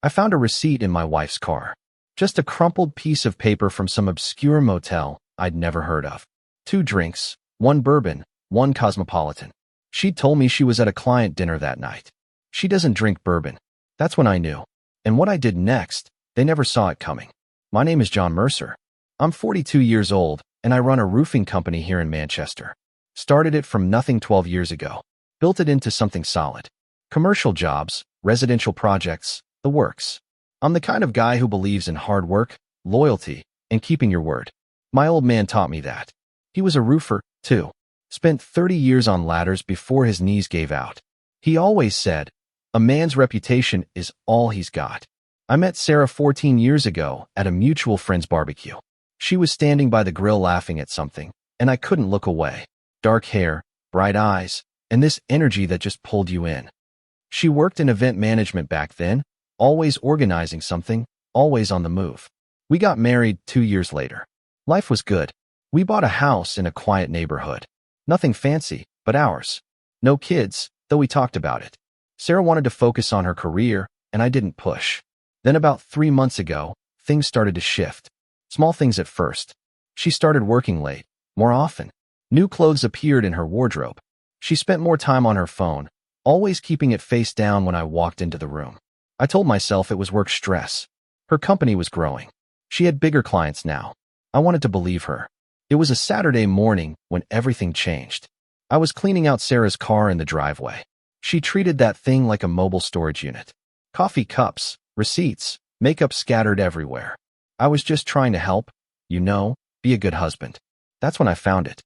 I found a receipt in my wife's car. Just a crumpled piece of paper from some obscure motel I'd never heard of. 2 drinks, 1 bourbon, 1 cosmopolitan. She'd told me she was at a client dinner that night. She doesn't drink bourbon. That's when I knew. And what I did next, they never saw it coming. My name is John Mercer. I'm 42 years old, and I run a roofing company here in Manchester. Started it from nothing 12 years ago. Built it into something solid. Commercial jobs, residential projects, the works. I'm the kind of guy who believes in hard work, loyalty, and keeping your word. My old man taught me that. He was a roofer, too. Spent 30 years on ladders before his knees gave out. He always said, a man's reputation is all he's got. I met Sarah 14 years ago at a mutual friend's barbecue. She was standing by the grill laughing at something, and I couldn't look away. Dark hair, bright eyes, and this energy that just pulled you in. She worked in event management back then, always organizing something, always on the move. We got married 2 years later. Life was good. We bought a house in a quiet neighborhood. Nothing fancy, but ours. No kids, though we talked about it. Sarah wanted to focus on her career, and I didn't push. Then about 3 months ago, things started to shift. Small things at first. She started working late, more often. New clothes appeared in her wardrobe. She spent more time on her phone, always keeping it face down when I walked into the room. I told myself it was work stress. Her company was growing. She had bigger clients now. I wanted to believe her. It was a Saturday morning when everything changed. I was cleaning out Sarah's car in the driveway. She treated that thing like a mobile storage unit. Coffee cups, receipts, makeup scattered everywhere. I was just trying to help, be a good husband. That's when I found it.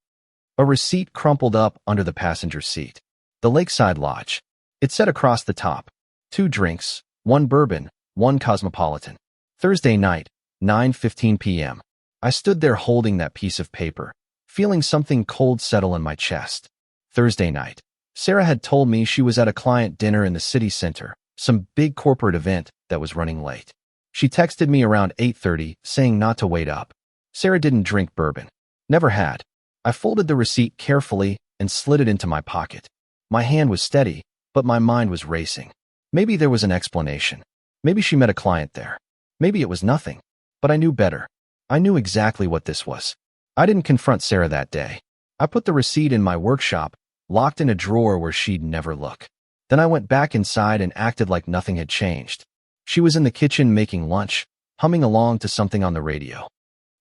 A receipt crumpled up under the passenger seat. The Lakeside Lodge. It said across the top, 2 drinks, 1 bourbon, 1 cosmopolitan. Thursday night, 9:15 p.m. I stood there holding that piece of paper, feeling something cold settle in my chest. Thursday night. Sarah had told me she was at a client dinner in the city center, some big corporate event that was running late. She texted me around 8:30 saying not to wait up. Sarah didn't drink bourbon. Never had. I folded the receipt carefully and slid it into my pocket. My hand was steady, but my mind was racing. Maybe there was an explanation. Maybe she met a client there. Maybe it was nothing. But I knew better. I knew exactly what this was. I didn't confront Sarah that day. I put the receipt in my workshop, locked in a drawer where she'd never look. Then I went back inside and acted like nothing had changed. She was in the kitchen making lunch, humming along to something on the radio.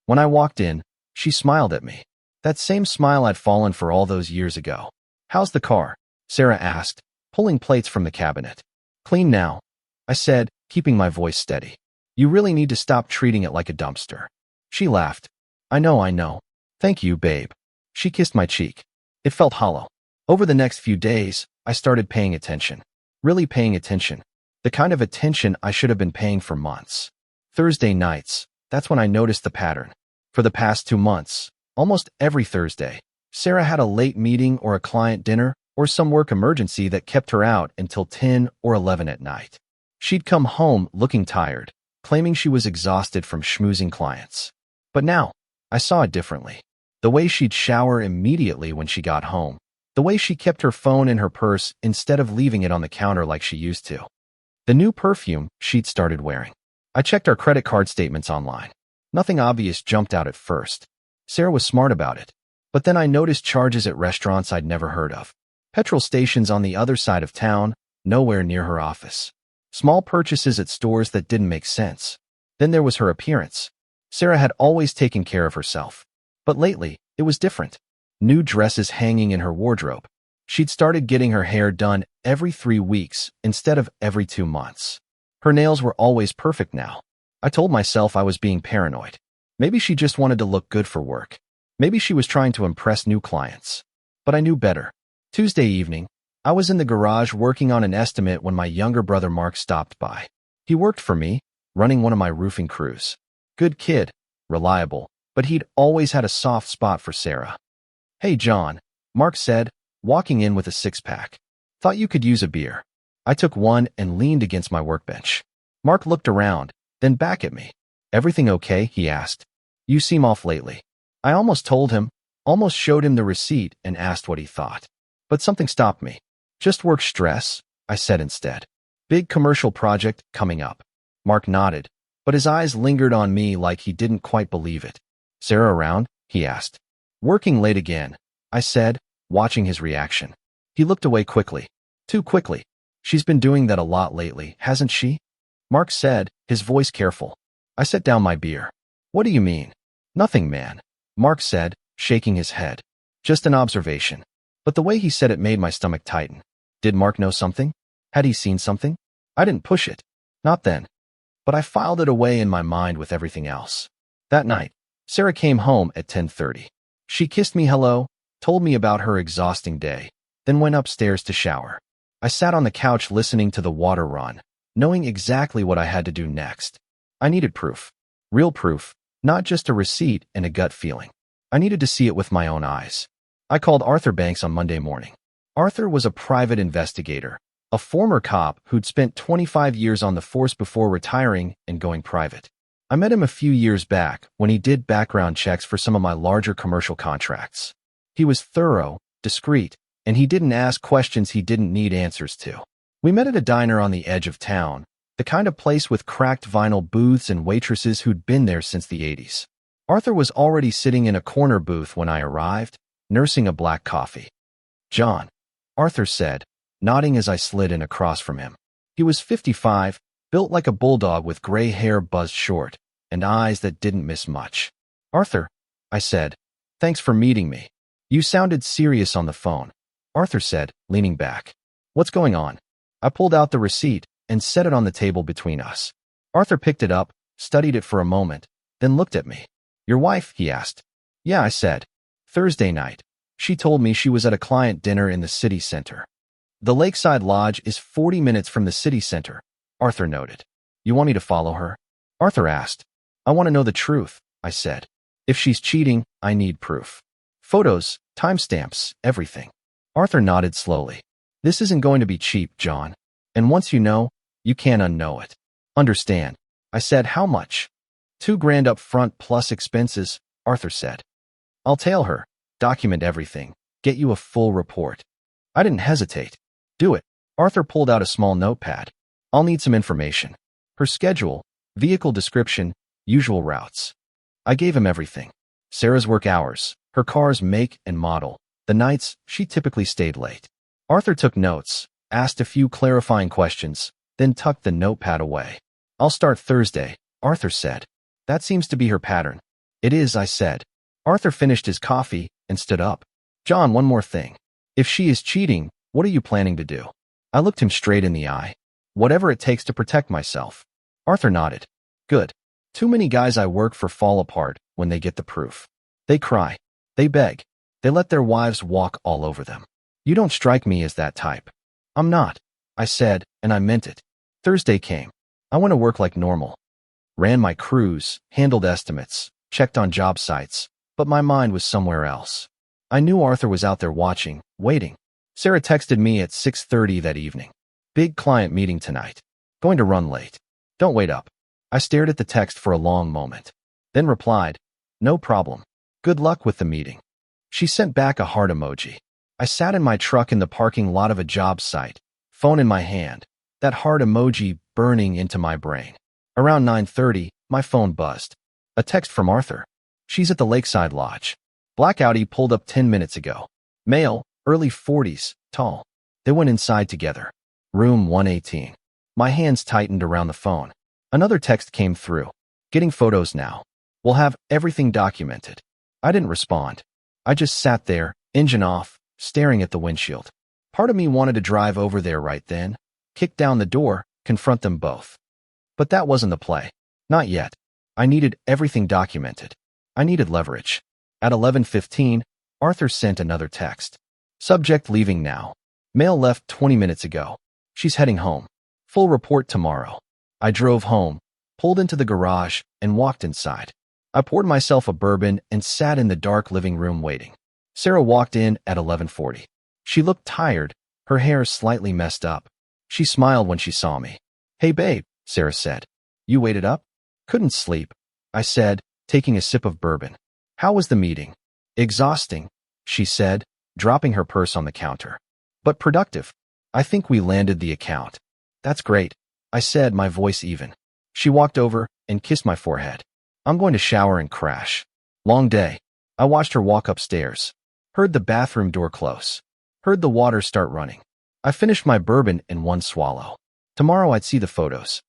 When I walked in, she smiled at me. That same smile I'd fallen for all those years ago. How's the car? Sarah asked, pulling plates from the cabinet. Clean now, I said, keeping my voice steady. You really need to stop treating it like a dumpster. She laughed. I know. Thank you, babe. She kissed my cheek. It felt hollow. Over the next few days, I started paying attention. Really paying attention. The kind of attention I should have been paying for months. Thursday nights, that's when I noticed the pattern. For the past 2 months, almost every Thursday, Sarah had a late meeting or a client dinner or some work emergency that kept her out until 10 or 11 at night. She'd come home looking tired, claiming she was exhausted from schmoozing clients. But now, I saw it differently. The way she'd shower immediately when she got home. The way she kept her phone in her purse instead of leaving it on the counter like she used to. The new perfume she'd started wearing. I checked our credit card statements online. Nothing obvious jumped out at first. Sarah was smart about it. But then I noticed charges at restaurants I'd never heard of. Petrol stations on the other side of town, nowhere near her office. Small purchases at stores that didn't make sense. Then there was her appearance. Sarah had always taken care of herself. But lately, it was different. New dresses hanging in her wardrobe. She'd started getting her hair done every 3 weeks instead of every 2 months. Her nails were always perfect now. I told myself I was being paranoid. Maybe she just wanted to look good for work. Maybe she was trying to impress new clients. But I knew better. Tuesday evening, I was in the garage working on an estimate when my younger brother Mark stopped by. He worked for me, running one of my roofing crews. Good kid, reliable, but he'd always had a soft spot for Sarah. Hey John, Mark said, walking in with a 6-pack. Thought you could use a beer. I took one and leaned against my workbench. Mark looked around, then back at me. Everything okay? He asked. You seem off lately. I almost told him, almost showed him the receipt and asked what he thought. But something stopped me. Just work stress, I said instead. Big commercial project coming up. Mark nodded, but his eyes lingered on me like he didn't quite believe it. Sarah around? He asked. Working late again, I said, watching his reaction. He looked away quickly. Too quickly. She's been doing that a lot lately, hasn't she? Mark said, his voice careful. I set down my beer. What do you mean? Nothing, man. Mark said, shaking his head. Just an observation. But the way he said it made my stomach tighten. Did Mark know something? Had he seen something? I didn't push it. Not then. But I filed it away in my mind with everything else. That night, Sarah came home at 10:30. She kissed me hello, told me about her exhausting day, then went upstairs to shower. I sat on the couch listening to the water run, knowing exactly what I had to do next. I needed proof. Real proof, not just a receipt and a gut feeling. I needed to see it with my own eyes. I called Arthur Banks on Monday morning. Arthur was a private investigator, a former cop who'd spent 25 years on the force before retiring and going private. I met him a few years back when he did background checks for some of my larger commercial contracts. He was thorough, discreet, and he didn't ask questions he didn't need answers to. We met at a diner on the edge of town, the kind of place with cracked vinyl booths and waitresses who'd been there since the 80s. Arthur was already sitting in a corner booth when I arrived, nursing a black coffee. John, Arthur said, nodding as I slid in across from him. He was 55, built like a bulldog with gray hair buzzed short, and eyes that didn't miss much. Arthur, I said, thanks for meeting me. You sounded serious on the phone, Arthur said, leaning back. What's going on? I pulled out the receipt and set it on the table between us. Arthur picked it up, studied it for a moment, then looked at me. Your wife? He asked. Yeah, I said. Thursday night. She told me she was at a client dinner in the city center. The Lakeside Lodge is 40 minutes from the city center, Arthur noted. You want me to follow her? Arthur asked. I want to know the truth, I said. If she's cheating, I need proof. Photos, timestamps, everything. Arthur nodded slowly. This isn't going to be cheap, John. And once you know, you can't unknow it. Understand. I said, how much? $2,000 up front plus expenses, Arthur said. I'll tail her, document everything, get you a full report. I didn't hesitate. Do it. Arthur pulled out a small notepad. I'll need some information. Her schedule, vehicle description, usual routes. I gave him everything. Sarah's work hours, her car's make and model, the nights she typically stayed late. Arthur took notes, asked a few clarifying questions, then tucked the notepad away. I'll start Thursday, Arthur said. That seems to be her pattern. It is, I said. Arthur finished his coffee and stood up. John, one more thing. If she is cheating, what are you planning to do? I looked him straight in the eye. Whatever it takes to protect myself. Arthur nodded. Good. Too many guys I work for fall apart when they get the proof. They cry. They beg. They let their wives walk all over them. You don't strike me as that type. I'm not, I said, and I meant it. Thursday came. I went to work like normal. Ran my crews, handled estimates, checked on job sites, but my mind was somewhere else. I knew Arthur was out there watching, waiting. Sarah texted me at 6:30 that evening. Big client meeting tonight. Going to run late. Don't wait up. I stared at the text for a long moment, then replied, no problem. Good luck with the meeting. She sent back a heart emoji. I sat in my truck in the parking lot of a job site, phone in my hand, that heart emoji burning into my brain. Around 9:30, my phone buzzed. A text from Arthur. She's at the Lakeside Lodge. Black Audi pulled up 10 minutes ago. Male, early 40s, tall. They went inside together. Room 118. My hands tightened around the phone. Another text came through. Getting photos now. We'll have everything documented. I didn't respond. I just sat there, engine off, staring at the windshield. Part of me wanted to drive over there right then, kick down the door, confront them both. But that wasn't the play. Not yet. I needed everything documented. I needed leverage. At 11:15, Arthur sent another text. Subject leaving now. Mail left 20 minutes ago. She's heading home. Full report tomorrow. I drove home, pulled into the garage, and walked inside. I poured myself a bourbon and sat in the dark living room waiting. Sarah walked in at 11:40. She looked tired, her hair slightly messed up. She smiled when she saw me. Hey babe, Sarah said. You waited up? Couldn't sleep, I said, taking a sip of bourbon. How was the meeting? Exhausting, she said, dropping her purse on the counter. But productive. I think we landed the account. That's great, I said, my voice even. She walked over and kissed my forehead. I'm going to shower and crash. Long day. I watched her walk upstairs. Heard the bathroom door close. Heard the water start running. I finished my bourbon in one swallow. Tomorrow I'd see the photos.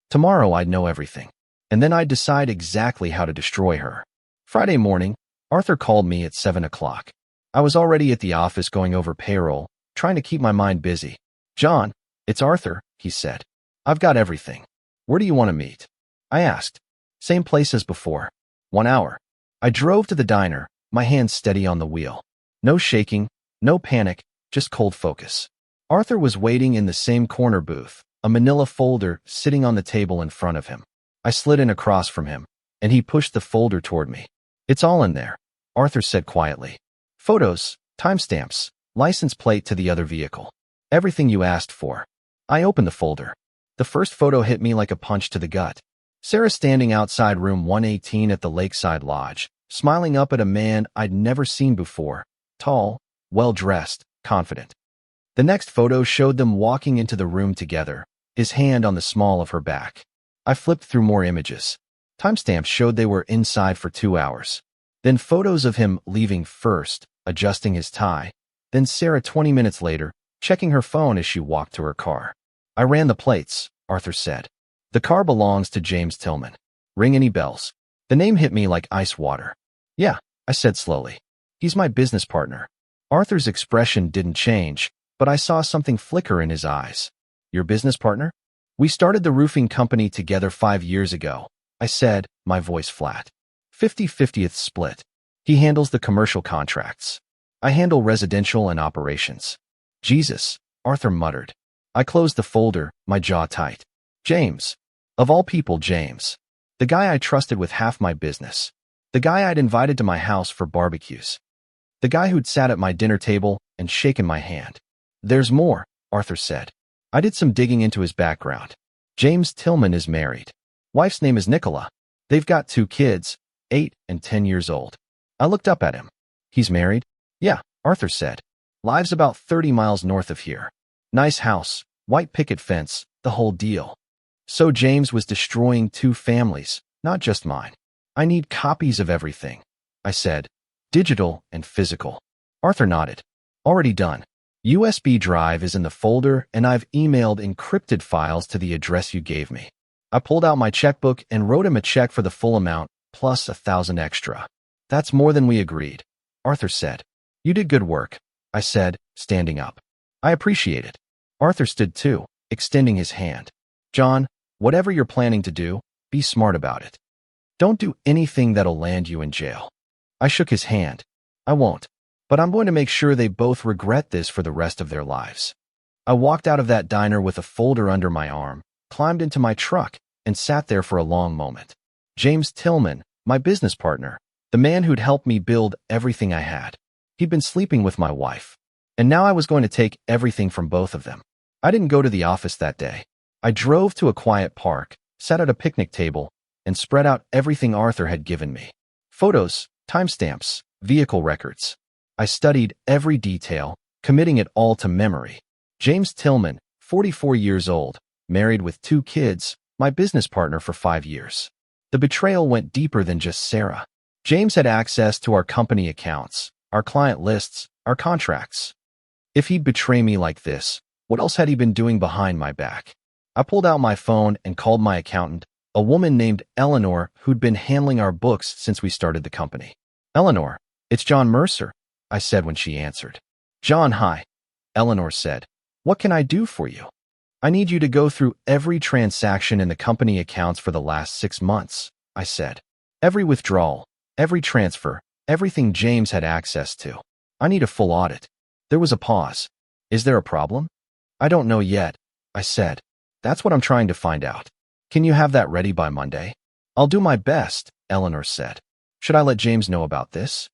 Tomorrow I'd know everything. And then I'd decide exactly how to destroy her. Friday morning, Arthur called me at 7 o'clock. I was already at the office going over payroll, trying to keep my mind busy. John, it's Arthur, he said. I've got everything. Where do you want to meet? I asked. Same place as before. 1 hour. I drove to the diner, my hands steady on the wheel. No shaking, no panic, just cold focus. Arthur was waiting in the same corner booth, a manila folder sitting on the table in front of him. I slid in across from him, and he pushed the folder toward me. It's all in there, Arthur said quietly. Photos, timestamps, license plate to the other vehicle. Everything you asked for. I opened the folder. The first photo hit me like a punch to the gut. Sarah standing outside room 118 at the Lakeside Lodge, smiling up at a man I'd never seen before. Tall, well-dressed, confident. The next photo showed them walking into the room together, his hand on the small of her back. I flipped through more images. Timestamps showed they were inside for 2 hours. Then photos of him leaving first, adjusting his tie. Then Sarah 20 minutes later, checking her phone as she walked to her car. I ran the plates, Arthur said. The car belongs to James Tillman. Ring any bells? The name hit me like ice water. Yeah, I said slowly. He's my business partner. Arthur's expression didn't change, but I saw something flicker in his eyes. Your business partner? We started the roofing company together 5 years ago, I said, my voice flat. 50-50th split. He handles the commercial contracts. I handle residential and operations. Jesus, Arthur muttered. I closed the folder, my jaw tight. James. Of all people, James. The guy I trusted with half my business. The guy I'd invited to my house for barbecues. The guy who'd sat at my dinner table and shaken my hand. There's more, Arthur said. I did some digging into his background. James Tillman is married. Wife's name is Nicola. They've got 2 kids, 8 and 10 years old. I looked up at him. He's married? Yeah, Arthur said. Lives about 30 miles north of here. Nice house, white picket fence, the whole deal. So James was destroying 2 families, not just mine. I need copies of everything, I said. Digital and physical. Arthur nodded. Already done. USB drive is in the folder, and I've emailed encrypted files to the address you gave me. I pulled out my checkbook and wrote him a check for the full amount, plus 1,000 extra. That's more than we agreed, Arthur said. You did good work, I said, standing up. I appreciate it. Arthur stood too, extending his hand. John, whatever you're planning to do, be smart about it. Don't do anything that'll land you in jail. I shook his hand. I won't, but I'm going to make sure they both regret this for the rest of their lives. I walked out of that diner with a folder under my arm, climbed into my truck, and sat there for a long moment. James Tillman, my business partner, the man who'd helped me build everything I had. He'd been sleeping with my wife, and now I was going to take everything from both of them. I didn't go to the office that day. I drove to a quiet park, sat at a picnic table, and spread out everything Arthur had given me. Photos, timestamps, vehicle records. I studied every detail, committing it all to memory. James Tillman, 44 years old, married with 2 kids, my business partner for 5 years. The betrayal went deeper than just Sarah. James had access to our company accounts, our client lists, our contracts. If he'd betray me like this, what else had he been doing behind my back? I pulled out my phone and called my accountant, a woman named Eleanor who'd been handling our books since we started the company. Eleanor, it's John Mercer, I said when she answered. John, hi. Eleanor said. What can I do for you? I need you to go through every transaction in the company accounts for the last 6 months, I said. Every withdrawal, every transfer, everything James had access to. I need a full audit. There was a pause. Is there a problem? I don't know yet, I said. That's what I'm trying to find out. Can you have that ready by Monday? I'll do my best, Eleanor said. Should I let James know about this?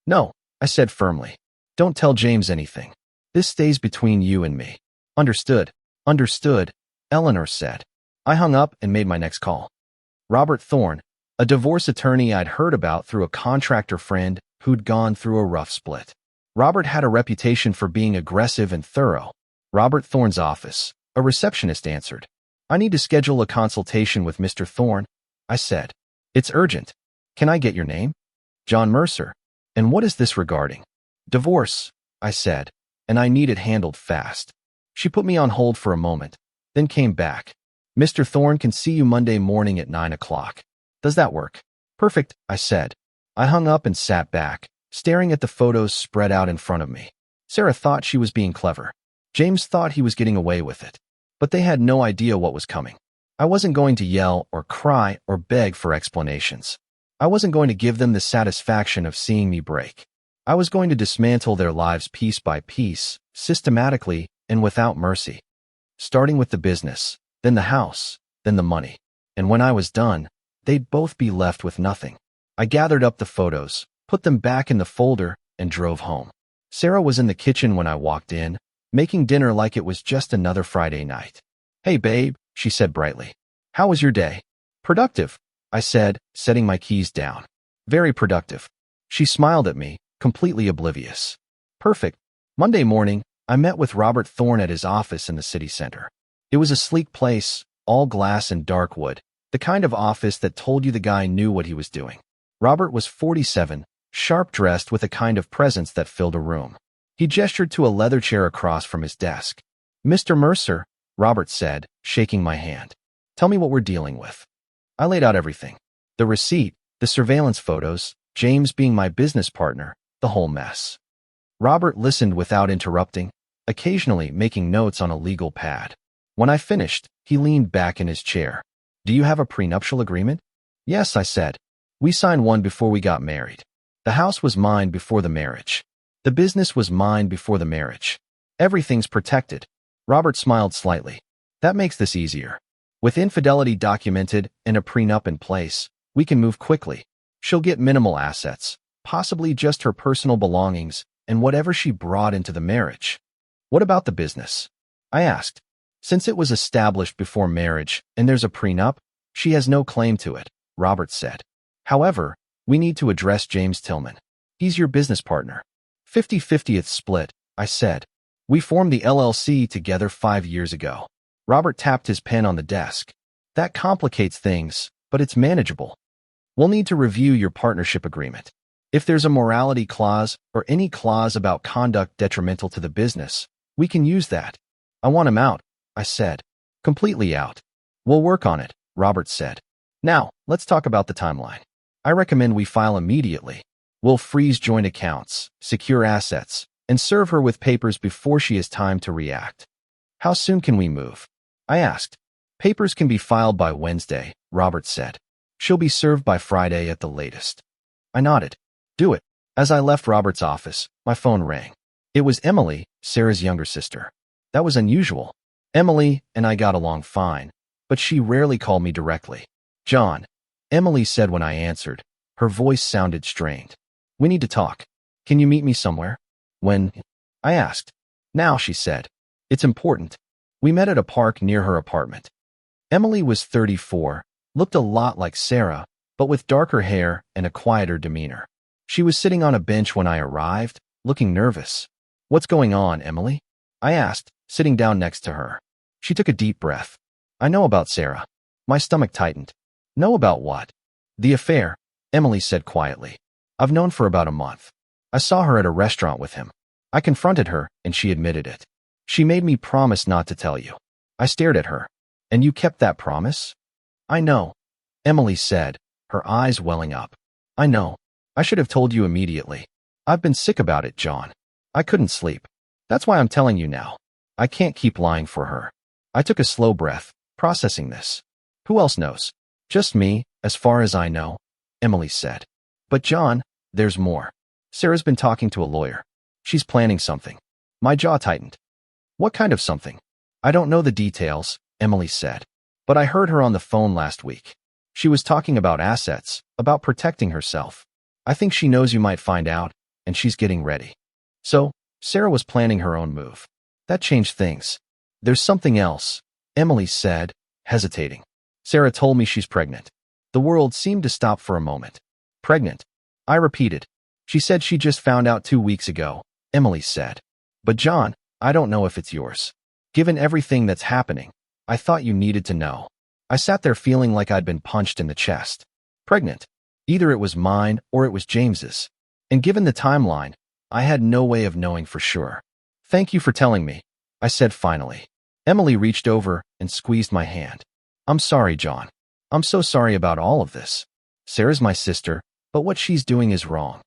No, I said firmly. Don't tell James anything. This stays between you and me. Understood, understood, Eleanor said. I hung up and made my next call. Robert Thorne, a divorce attorney I'd heard about through a contractor friend who'd gone through a rough split. Robert had a reputation for being aggressive and thorough. Robert Thorne's office, a receptionist answered. I need to schedule a consultation with Mr. Thorne, I said. It's urgent. Can I get your name? John Mercer. And what is this regarding? Divorce, I said, and I need it handled fast. She put me on hold for a moment, then came back. Mr. Thorne can see you Monday morning at 9 o'clock. Does that work? Perfect, I said. I hung up and sat back, staring at the photos spread out in front of me. Sarah thought she was being clever. James thought he was getting away with it. But they had no idea what was coming. I wasn't going to yell or cry or beg for explanations. I wasn't going to give them the satisfaction of seeing me break. I was going to dismantle their lives piece by piece, systematically and without mercy. Starting with the business, then the house, then the money. And when I was done, they'd both be left with nothing. I gathered up the photos, put them back in the folder, and drove home. Sarah was in the kitchen when I walked in, making dinner like it was just another Friday night. Hey babe, she said brightly. How was your day? Productive, I said, setting my keys down. Very productive. She smiled at me, completely oblivious. Perfect. Monday morning, I met with Robert Thorne at his office in the city center. It was a sleek place, all glass and dark wood, the kind of office that told you the guy knew what he was doing. Robert was 47, sharp-dressed with a kind of presence that filled a room. He gestured to a leather chair across from his desk. Mr. Mercer, Robert said, shaking my hand. Tell me what we're dealing with. I laid out everything. The receipt, the surveillance photos, James being my business partner, the whole mess. Robert listened without interrupting, occasionally making notes on a legal pad. When I finished, he leaned back in his chair. Do you have a prenuptial agreement? Yes, I said. We signed one before we got married. The house was mine before the marriage. The business was mine before the marriage. Everything's protected. Robert smiled slightly. That makes this easier. With infidelity documented and a prenup in place, we can move quickly. She'll get minimal assets, possibly just her personal belongings and whatever she brought into the marriage. What about the business? I asked. Since it was established before marriage and there's a prenup, she has no claim to it, Robert said. However, we need to address James Tillman. He's your business partner. 50-50th split, I said. We formed the LLC together 5 years ago. Robert tapped his pen on the desk. That complicates things, but it's manageable. We'll need to review your partnership agreement. If there's a morality clause or any clause about conduct detrimental to the business, we can use that. I want him out, I said. Completely out. We'll work on it, Robert said. Now, let's talk about the timeline. I recommend we file immediately. We'll freeze joint accounts, secure assets, and serve her with papers before she has time to react. How soon can we move? I asked. Papers can be filed by Wednesday, Robert said. She'll be served by Friday at the latest. I nodded. Do it. As I left Robert's office, my phone rang. It was Emily, Sarah's younger sister. That was unusual. Emily and I got along fine, but she rarely called me directly. John, Emily said when I answered. Her voice sounded strained. We need to talk. Can you meet me somewhere? When? I asked. Now, she said. It's important. We met at a park near her apartment. Emily was 34, looked a lot like Sarah, but with darker hair and a quieter demeanor. She was sitting on a bench when I arrived, looking nervous. What's going on, Emily? I asked, sitting down next to her. She took a deep breath. I know about Sarah. My stomach tightened. Know about what? The affair, Emily said quietly. I've known for about a month. I saw her at a restaurant with him. I confronted her, and she admitted it. She made me promise not to tell you. I stared at her. And you kept that promise? I know, Emily said, her eyes welling up. I know. I should have told you immediately. I've been sick about it, John. I couldn't sleep. That's why I'm telling you now. I can't keep lying for her. I took a slow breath, processing this. Who else knows? Just me, as far as I know, Emily said. But John, there's more. Sarah's been talking to a lawyer. She's planning something. My jaw tightened. What kind of something? I don't know the details, Emily said. But I heard her on the phone last week. She was talking about assets, about protecting herself. I think she knows you might find out, and she's getting ready. So, Sarah was planning her own move. That changed things. There's something else, Emily said, hesitating. Sarah told me she's pregnant. The world seemed to stop for a moment. Pregnant? I repeated. She said she just found out 2 weeks ago, Emily said. But John, I don't know if it's yours. Given everything that's happening, I thought you needed to know. I sat there feeling like I'd been punched in the chest. Pregnant. Either it was mine or it was James's. And given the timeline, I had no way of knowing for sure. Thank you for telling me, I said finally. Emily reached over and squeezed my hand. I'm sorry, John. I'm so sorry about all of this. Sarah's my sister, but what she's doing is wrong.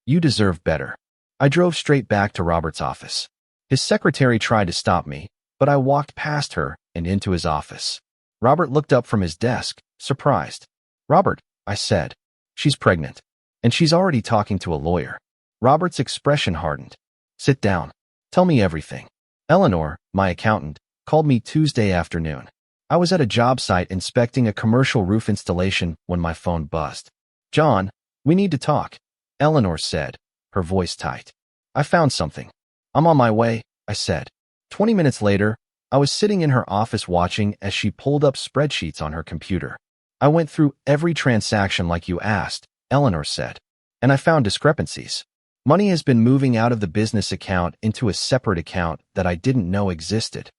You deserve better. I drove straight back to Robert's office. His secretary tried to stop me, but I walked past her and into his office. Robert looked up from his desk, surprised. Robert, I said. She's pregnant, and she's already talking to a lawyer. Robert's expression hardened. Sit down. Tell me everything. Eleanor, my accountant, called me Tuesday afternoon. I was at a job site inspecting a commercial roof installation when my phone buzzed. John, we need to talk, Eleanor said, her voice tight. I found something. I'm on my way, I said. 20 minutes later, I was sitting in her office watching as she pulled up spreadsheets on her computer. I went through every transaction like you asked, Eleanor said, and I found discrepancies. Money has been moving out of the business account into a separate account that I didn't know existed.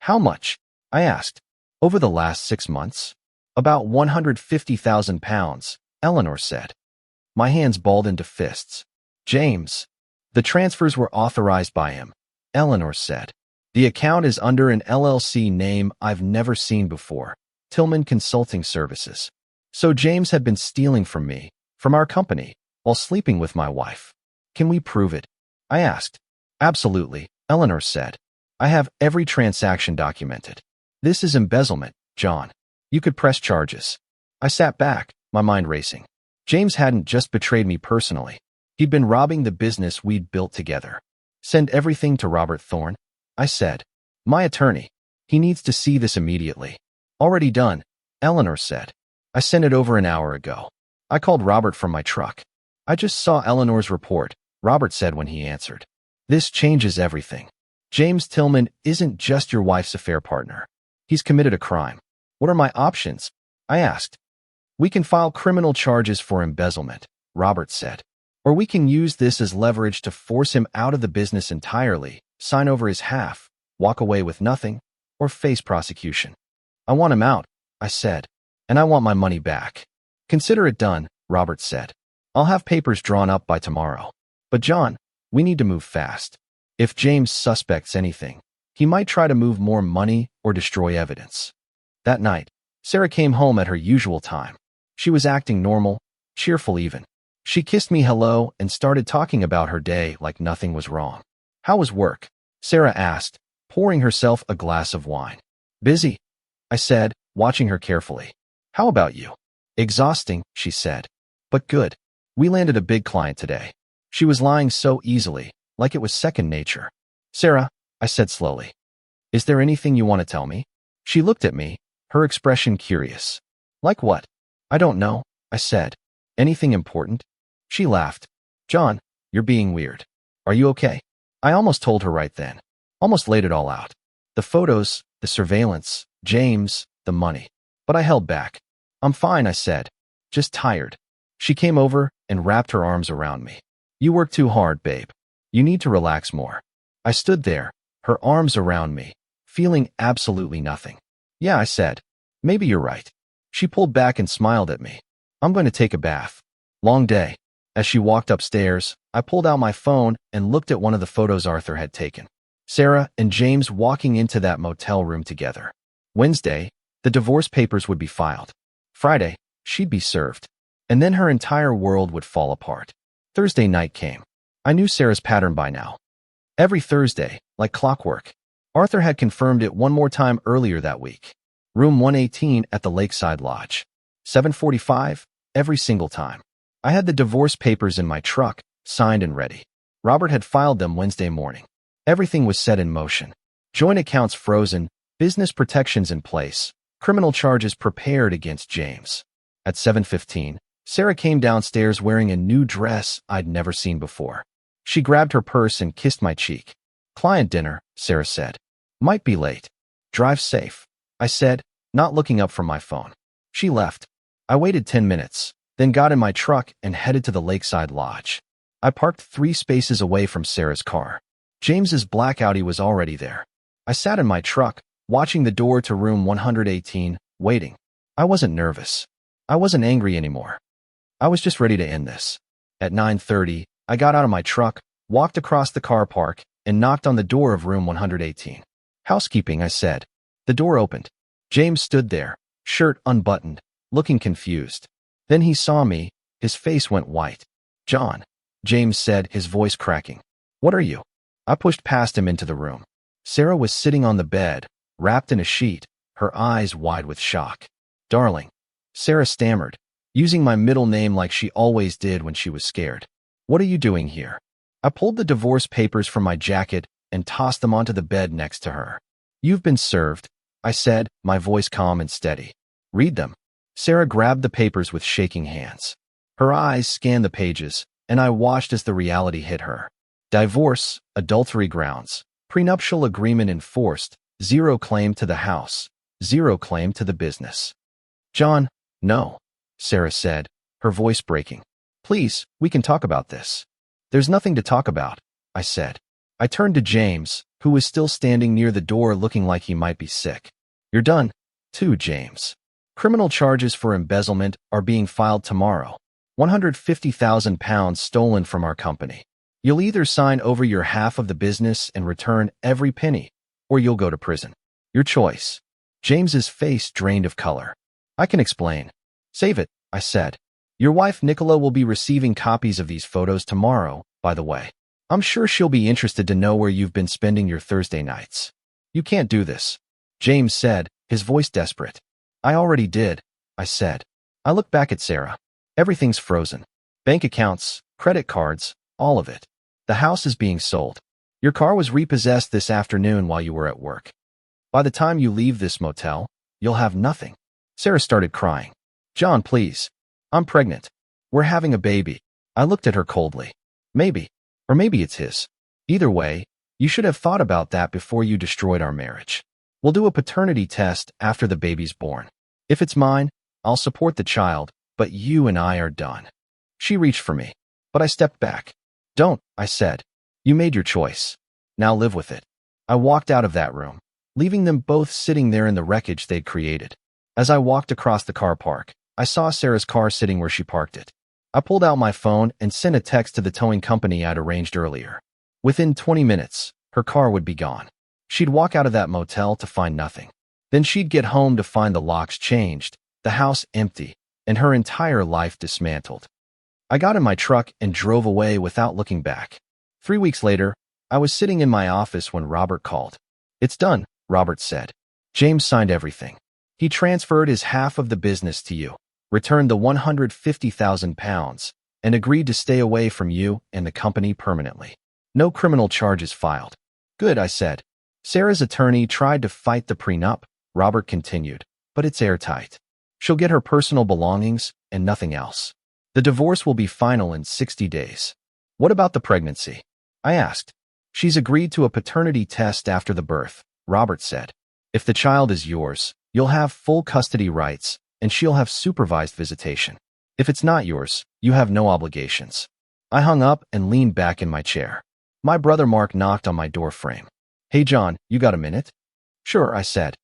How much? I asked. Over the last 6 months? About £150,000, Eleanor said. My hands balled into fists. James. The transfers were authorized by him, Eleanor said. The account is under an LLC name I've never seen before, Tillman Consulting Services. So James had been stealing from me, from our company, while sleeping with my wife. Can we prove it? I asked. Absolutely, Eleanor said. I have every transaction documented. This is embezzlement, John. You could press charges. I sat back, my mind racing. James hadn't just betrayed me personally. He'd been robbing the business we'd built together. Send everything to Robert Thorne, I said. My attorney. He needs to see this immediately. Already done, Eleanor said. I sent it over an hour ago. I called Robert from my truck. I just saw Eleanor's report, Robert said when he answered. This changes everything. James Tillman isn't just your wife's affair partner. He's committed a crime. What are my options? I asked. We can file criminal charges for embezzlement, Robert said. Or we can use this as leverage to force him out of the business entirely, sign over his half, walk away with nothing, or face prosecution. I want him out, I said, and I want my money back. Consider it done, Robert said. I'll have papers drawn up by tomorrow. But John, we need to move fast. If James suspects anything, he might try to move more money or destroy evidence. That night, Sarah came home at her usual time. She was acting normal, cheerful even. She kissed me hello and started talking about her day like nothing was wrong. How was work? Sarah asked, pouring herself a glass of wine. Busy, I said, watching her carefully. How about you? Exhausting, she said. But good. We landed a big client today. She was lying so easily, like it was second nature. Sarah, I said slowly. Is there anything you want to tell me? She looked at me, her expression curious. Like what? I don't know, I said. Anything important? She laughed. John, you're being weird. Are you okay? I almost told her right then. Almost laid it all out. The photos, the surveillance, James, the money. But I held back. I'm fine, I said. Just tired. She came over and wrapped her arms around me. You work too hard, babe. You need to relax more. I stood there, her arms around me, feeling absolutely nothing. Yeah, I said. Maybe you're right. She pulled back and smiled at me. I'm going to take a bath. Long day. As she walked upstairs, I pulled out my phone and looked at one of the photos Arthur had taken. Sarah and James walking into that motel room together. Wednesday, the divorce papers would be filed. Friday, she'd be served. And then her entire world would fall apart. Thursday night came. I knew Sarah's pattern by now. Every Thursday, like clockwork. Arthur had confirmed it one more time earlier that week. Room 118 at the Lakeside Lodge. 7:45, every single time. I had the divorce papers in my truck, signed and ready. Robert had filed them Wednesday morning. Everything was set in motion. Joint accounts frozen, business protections in place, criminal charges prepared against James. At 7:15, Sarah came downstairs wearing a new dress I'd never seen before. She grabbed her purse and kissed my cheek. Client dinner, Sarah said. Might be late. Drive safe, I said, not looking up from my phone. She left. I waited 10 minutes, then got in my truck and headed to the Lakeside Lodge. I parked 3 spaces away from Sarah's car. James's black Audi was already there. I sat in my truck, watching the door to room 118, waiting. I wasn't nervous. I wasn't angry anymore. I was just ready to end this. At 9:30, I got out of my truck, walked across the car park, and knocked on the door of room 118. Housekeeping, I said. The door opened. James stood there, shirt unbuttoned, looking confused. Then he saw me. His face went white. John, James said, his voice cracking. What are you? I pushed past him into the room. Sarah was sitting on the bed, wrapped in a sheet, her eyes wide with shock. Darling, Sarah stammered, using my middle name like she always did when she was scared. What are you doing here? I pulled the divorce papers from my jacket and tossed them onto the bed next to her. You've been served, I said, my voice calm and steady. Read them. Sarah grabbed the papers with shaking hands. Her eyes scanned the pages, and I watched as the reality hit her. Divorce, adultery grounds, prenuptial agreement enforced, zero claim to the house, zero claim to the business. John, no, Sarah said, her voice breaking. Please, we can talk about this. There's nothing to talk about, I said. I turned to James, who was still standing near the door looking like he might be sick. You're done, too, James. Criminal charges for embezzlement are being filed tomorrow. £150,000 stolen from our company. You'll either sign over your half of the business and return every penny, or you'll go to prison. Your choice. James's face drained of color. I can explain. Save it, I said. Your wife Nicola will be receiving copies of these photos tomorrow, by the way. I'm sure she'll be interested to know where you've been spending your Thursday nights. You can't do this, James said, his voice desperate. I already did, I said. I looked back at Sarah. Everything's frozen. Bank accounts, credit cards, all of it. The house is being sold. Your car was repossessed this afternoon while you were at work. By the time you leave this motel, you'll have nothing. Sarah started crying. John, please. I'm pregnant. We're having a baby. I looked at her coldly. Maybe. Or maybe it's his. Either way, you should have thought about that before you destroyed our marriage. We'll do a paternity test after the baby's born. If it's mine, I'll support the child, but you and I are done. She reached for me, but I stepped back. Don't, I said. You made your choice. Now live with it. I walked out of that room, leaving them both sitting there in the wreckage they'd created. As I walked across the car park, I saw Sarah's car sitting where she parked it. I pulled out my phone and sent a text to the towing company I'd arranged earlier. Within 20 minutes, her car would be gone. She'd walk out of that motel to find nothing. Then she'd get home to find the locks changed, the house empty, and her entire life dismantled. I got in my truck and drove away without looking back. 3 weeks later, I was sitting in my office when Robert called. It's done, Robert said. James signed everything. He transferred his half of the business to you, returned the £150,000, and agreed to stay away from you and the company permanently. No criminal charges filed. Good, I said. Sarah's attorney tried to fight the prenup, Robert continued, but it's airtight. She'll get her personal belongings and nothing else. The divorce will be final in 60 days. What about the pregnancy? I asked. She's agreed to a paternity test after the birth, Robert said. If the child is yours, you'll have full custody rights, and she'll have supervised visitation. If it's not yours, you have no obligations. I hung up and leaned back in my chair. My brother Mark knocked on my door frame. Hey John, you got a minute? Sure, I said.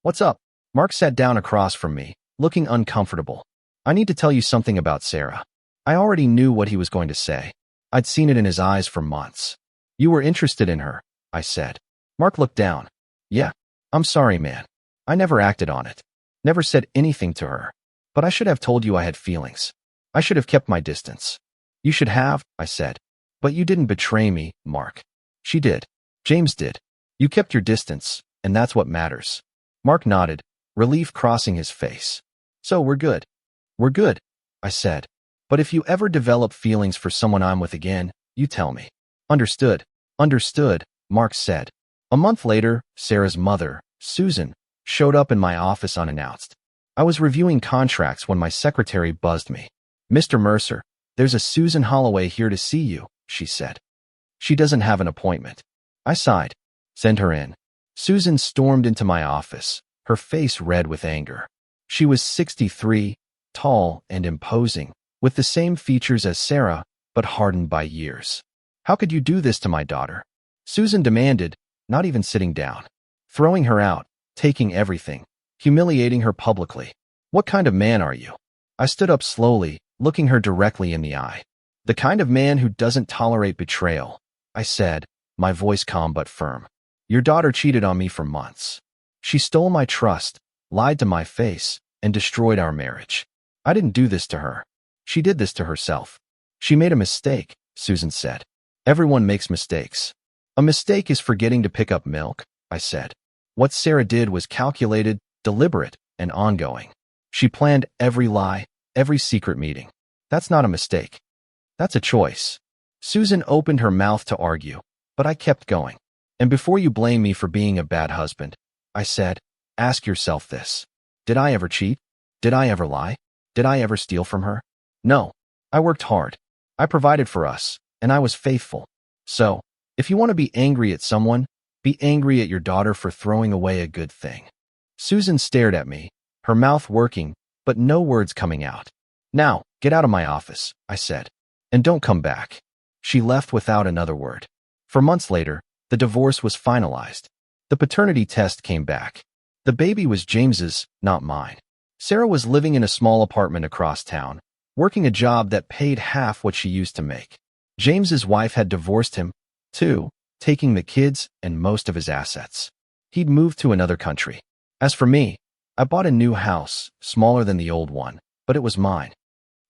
What's up? Mark sat down across from me, looking uncomfortable. I need to tell you something about Sarah. I already knew what he was going to say. I'd seen it in his eyes for months. You were interested in her, I said. Mark looked down. Yeah, I'm sorry, man. I never acted on it. Never said anything to her. But I should have told you I had feelings. I should have kept my distance. You should have, I said. But you didn't betray me, Mark. She did. James did. You kept your distance, and that's what matters. Mark nodded, relief crossing his face. So we're good. We're good, I said. But if you ever develop feelings for someone I'm with again, you tell me. Understood. Understood, Mark said. A month later, Sarah's mother, Susan, showed up in my office unannounced. I was reviewing contracts when my secretary buzzed me. Mr. Mercer, there's a Susan Holloway here to see you, she said. She doesn't have an appointment. I sighed. Send her in. Susan stormed into my office, her face red with anger. She was 63, tall and imposing, with the same features as Sarah, but hardened by years. How could you do this to my daughter? Susan demanded, not even sitting down. Throwing her out, taking everything, humiliating her publicly. What kind of man are you? I stood up slowly, looking her directly in the eye. The kind of man who doesn't tolerate betrayal, I said, my voice calm but firm. Your daughter cheated on me for months. She stole my trust, lied to my face, and destroyed our marriage. I didn't do this to her. She did this to herself. She made a mistake, Susan said. Everyone makes mistakes. A mistake is forgetting to pick up milk, I said. What Sarah did was calculated, deliberate, and ongoing. She planned every lie, every secret meeting. That's not a mistake. That's a choice. Susan opened her mouth to argue, but I kept going. And before you blame me for being a bad husband, I said, ask yourself this. Did I ever cheat? Did I ever lie? Did I ever steal from her? No. I worked hard. I provided for us, and I was faithful. So, if you want to be angry at someone, be angry at your daughter for throwing away a good thing. Susan stared at me, her mouth working, but no words coming out. Now, get out of my office, I said. And don't come back. She left without another word. For months later, the divorce was finalized. The paternity test came back. The baby was James's, not mine. Sarah was living in a small apartment across town, working a job that paid half what she used to make. James's wife had divorced him, too, taking the kids and most of his assets. He'd moved to another country. As for me, I bought a new house, smaller than the old one, but it was mine.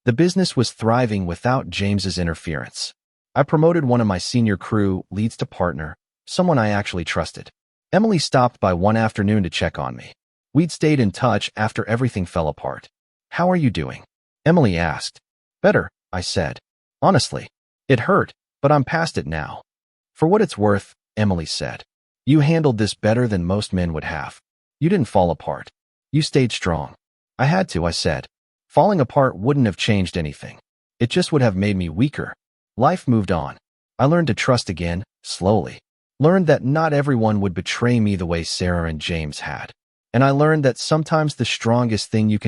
The business was thriving without James's interference. I promoted one of my senior crew leads to partner, someone I actually trusted. Emily stopped by one afternoon to check on me. We'd stayed in touch after everything fell apart. How are you doing? Emily asked. Better, I said. Honestly, it hurt, but I'm past it now. For what it's worth, Emily said. You handled this better than most men would have. You didn't fall apart. You stayed strong. I had to, I said. Falling apart wouldn't have changed anything. It just would have made me weaker. Life moved on. I learned to trust again, slowly. Learned that not everyone would betray me the way Sarah and James had. And I learned that sometimes the strongest thing you can